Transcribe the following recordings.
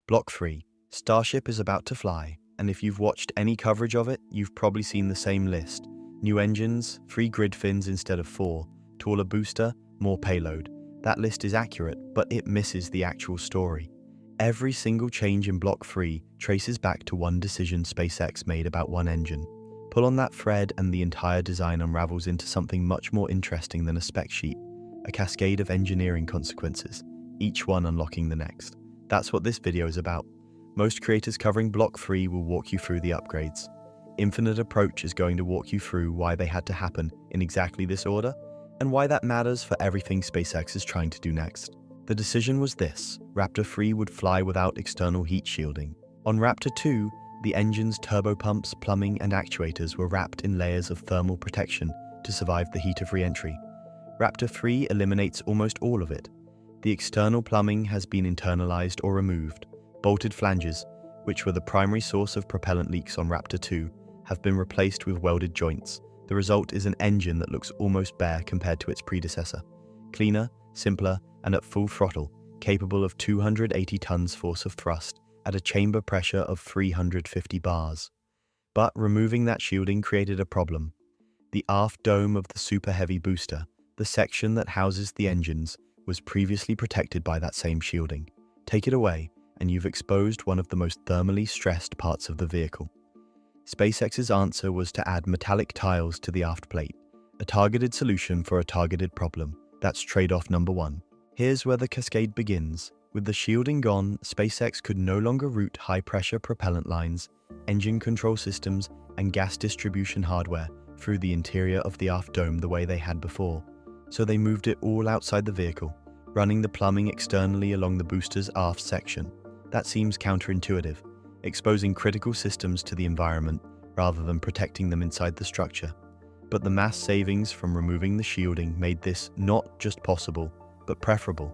Block 3. Starship is about to fly, and if you've watched any coverage of it, you've probably seen the same list. New engines, 3 grid fins instead of 4, taller booster, more payload. That list is accurate, but it misses the actual story. Every single change in Block 3 traces back to one decision SpaceX made about one engine. Pull on that thread and the entire design unravels into something much more interesting than a spec sheet, a cascade of engineering consequences, each one unlocking the next. That's what this video is about. Most creators covering Block 3 will walk you through the upgrades. Infinite Approach is going to walk you through why they had to happen in exactly this order, and why that matters for everything SpaceX is trying to do next. The decision was this: Raptor 3 would fly without external heat shielding. On Raptor 2, the engine's turbopumps, plumbing, and actuators were wrapped in layers of thermal protection to survive the heat of re-entry. Raptor 3 eliminates almost all of it. The external plumbing has been internalized or removed. Bolted flanges, which were the primary source of propellant leaks on Raptor 2, have been replaced with welded joints. The result is an engine that looks almost bare compared to its predecessor. Cleaner, simpler, and at full throttle, capable of 280 tons force of thrust at a chamber pressure of 350 bars. But removing that shielding created a problem. The aft dome of the Super Heavy booster, the section that houses the engines, was previously protected by that same shielding. Take it away, and you've exposed one of the most thermally stressed parts of the vehicle. SpaceX's answer was to add metallic tiles to the aft plate, a targeted solution for a targeted problem. That's trade-off number 1. Here's where the cascade begins. With the shielding gone, SpaceX could no longer route high-pressure propellant lines, engine control systems, and gas distribution hardware through the interior of the aft dome the way they had before. So they moved it all outside the vehicle, running the plumbing externally along the booster's aft section. That seems counterintuitive, exposing critical systems to the environment rather than protecting them inside the structure. But the mass savings from removing the shielding made this not just possible, but preferable.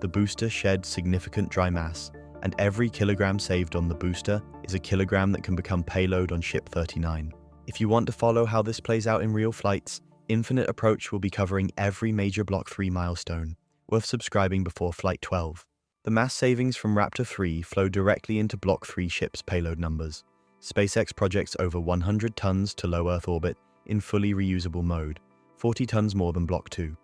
The booster shed significant dry mass, and every kilogram saved on the booster is a kilogram that can become payload on Ship 39. If you want to follow how this plays out in real flights, Infinite Approach will be covering every major Block 3 milestone, worth subscribing before Flight 12. The mass savings from Raptor 3 flow directly into Block 3 ships' payload numbers. SpaceX projects over 100 tons to low Earth orbit in fully reusable mode, 40 tons more than Block 2.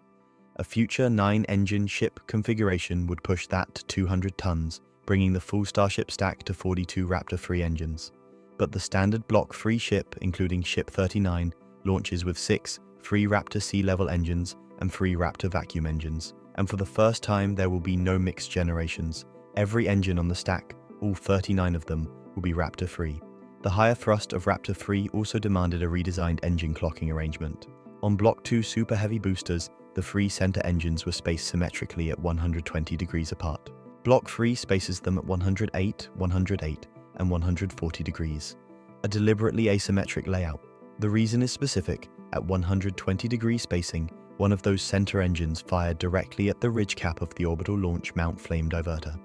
A future 9-engine ship configuration would push that to 200 tons, bringing the full Starship stack to 42 Raptor 3 engines. But the standard Block 3 ship, including Ship 39, launches with 6 3 Raptor sea-level engines and 3 Raptor vacuum engines. And for the first time, there will be no mixed generations. Every engine on the stack, all 39 of them, will be Raptor 3. The higher thrust of Raptor 3 also demanded a redesigned engine clocking arrangement. On Block 2 Super Heavy boosters, the 3 center engines were spaced symmetrically at 120 degrees apart. Block 3 spaces them at 108, 108, and 140 degrees. A deliberately asymmetric layout. The reason is specific. At 120 degree spacing, one of those center engines fired directly at the ridge cap of the orbital launch mount flame diverter.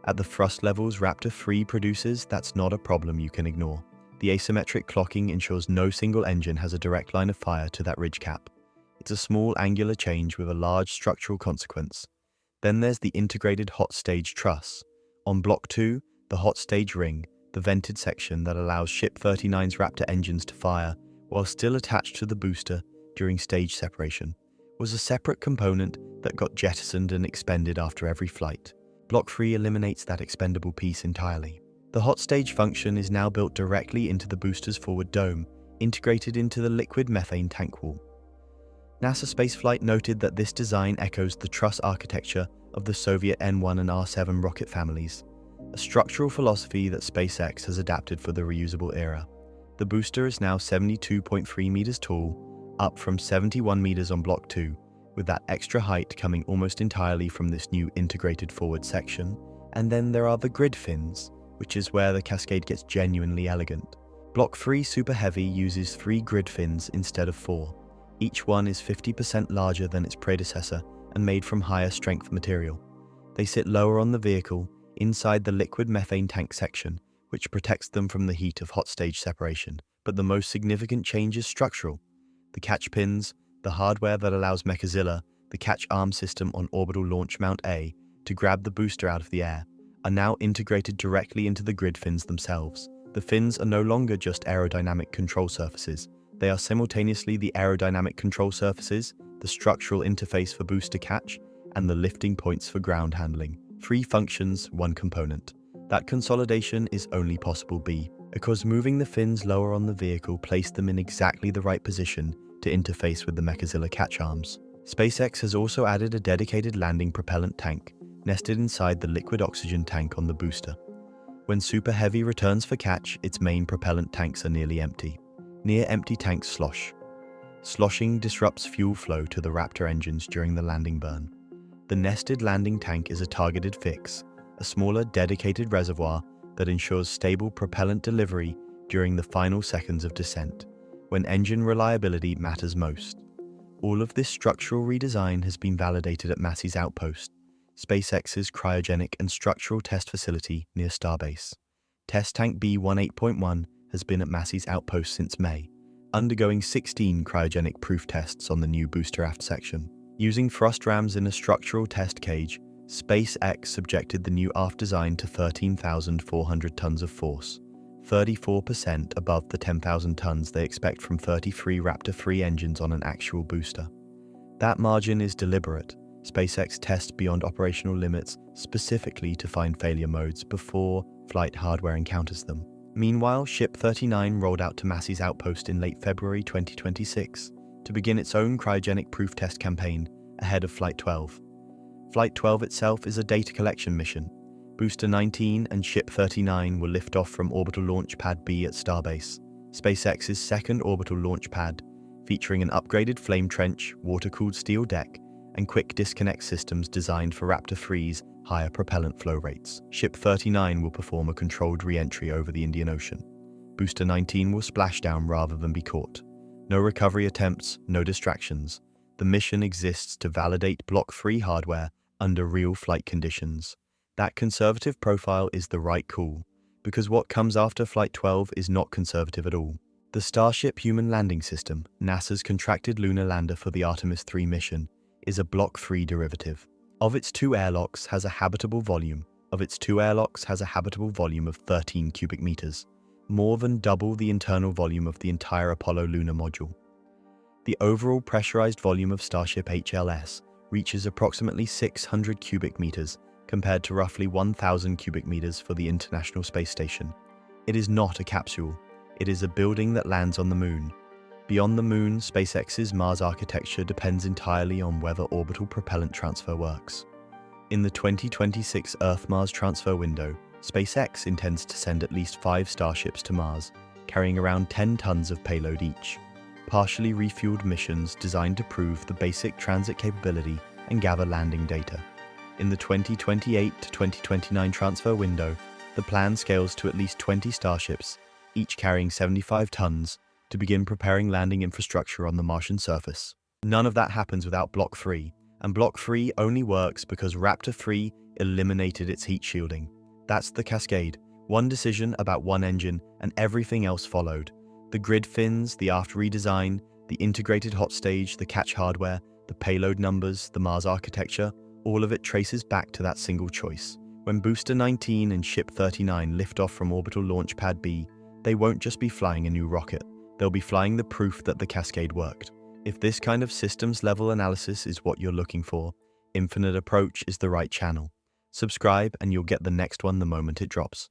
At the thrust levels Raptor 3 produces, that's not a problem you can ignore. The asymmetric clocking ensures no single engine has a direct line of fire to that ridge cap. It's a small angular change with a large structural consequence. Then there's the integrated hot stage truss. On Block 2, the hot stage ring, the vented section that allows Ship 39's Raptor engines to fire while still attached to the booster during stage separation, was a separate component that got jettisoned and expended after every flight. Block 3 eliminates that expendable piece entirely. The hot stage function is now built directly into the booster's forward dome, integrated into the liquid methane tank wall. NASA Spaceflight noted that this design echoes the truss architecture of the Soviet N1 and R7 rocket families, a structural philosophy that SpaceX has adapted for the reusable era. The booster is now 72.3 meters tall, up from 71 meters on Block 2, with that extra height coming almost entirely from this new integrated forward section. And then there are the grid fins, which is where the cascade gets genuinely elegant. Block 3 Super Heavy uses 3 grid fins instead of 4. Each one is 50% larger than its predecessor and made from higher strength material. They sit lower on the vehicle, inside the liquid methane tank section, which protects them from the heat of hot stage separation. But the most significant change is structural. The catch pins, the hardware that allows Mechazilla, the catch arm system on orbital launch mount A, to grab the booster out of the air, are now integrated directly into the grid fins themselves. The fins are no longer just aerodynamic control surfaces. They are simultaneously the aerodynamic control surfaces, the structural interface for booster catch, and the lifting points for ground handling. 3 functions, 1 component. That consolidation is only possible because moving the fins lower on the vehicle placed them in exactly the right position to interface with the Mechazilla catch arms. SpaceX has also added a dedicated landing propellant tank, nested inside the liquid oxygen tank on the booster. When Super Heavy returns for catch, its main propellant tanks are nearly empty. Near empty tanks slosh. Sloshing disrupts fuel flow to the Raptor engines during the landing burn. The nested landing tank is a targeted fix, a smaller dedicated reservoir that ensures stable propellant delivery during the final seconds of descent, when engine reliability matters most. All of this structural redesign has been validated at Massey's Outpost, SpaceX's cryogenic and structural test facility near Starbase. Test Tank B18.1 has been at Massey's Outpost since May, undergoing 16 cryogenic proof tests on the new booster aft section. Using thrust rams in a structural test cage, SpaceX subjected the new aft design to 13,400 tons of force, 34% above the 10,000 tons they expect from 33 Raptor 3 engines on an actual booster. That margin is deliberate. SpaceX tests beyond operational limits specifically to find failure modes before flight hardware encounters them. Meanwhile, Ship 39 rolled out to Massey's Outpost in late February 2026 to begin its own cryogenic proof test campaign ahead of Flight 12. Flight 12 itself is a data collection mission. Booster 19 and Ship 39 will lift off from Orbital Launch Pad B at Starbase, SpaceX's second orbital launch pad, featuring an upgraded flame trench, water-cooled steel deck, and quick disconnect systems designed for Raptor 3's higher propellant flow rates. Ship 39 will perform a controlled re-entry over the Indian Ocean. Booster 19 will splash down rather than be caught. No recovery attempts, no distractions. The mission exists to validate Block 3 hardware under real flight conditions. That conservative profile is the right call, because what comes after Flight 12 is not conservative at all. The Starship Human Landing System, NASA's contracted lunar lander for the Artemis 3 mission, is a Block 3 derivative. Of its 2 airlocks has a habitable volume of 13 cubic meters, more than double the internal volume of the entire Apollo lunar module. The overall pressurized volume of Starship HLS reaches approximately 600 cubic meters, compared to roughly 1,000 cubic meters for the International Space Station. It is not a capsule. It is a building that lands on the Moon. Beyond the Moon, SpaceX's Mars architecture depends entirely on whether orbital propellant transfer works. In the 2026 Earth-Mars transfer window, SpaceX intends to send at least 5 Starships to Mars, carrying around 10 tons of payload each. Partially refueled missions designed to prove the basic transit capability and gather landing data. In the 2028 to 2029 transfer window, the plan scales to at least 20 Starships, each carrying 75 tons, to begin preparing landing infrastructure on the Martian surface. None of that happens without Block 3, and Block 3 only works because Raptor 3 eliminated its heat shielding. That's the cascade. One decision about one engine, and everything else followed. The grid fins, the aft redesign, the integrated hot stage, the catch hardware, the payload numbers, the Mars architecture, all of it traces back to that single choice. When Booster 19 and Ship 39 lift off from Orbital Launch Pad B, they won't just be flying a new rocket. They'll be flying the proof that the cascade worked. If this kind of systems-level analysis is what you're looking for, Infinite Approach is the right channel. Subscribe and you'll get the next one the moment it drops.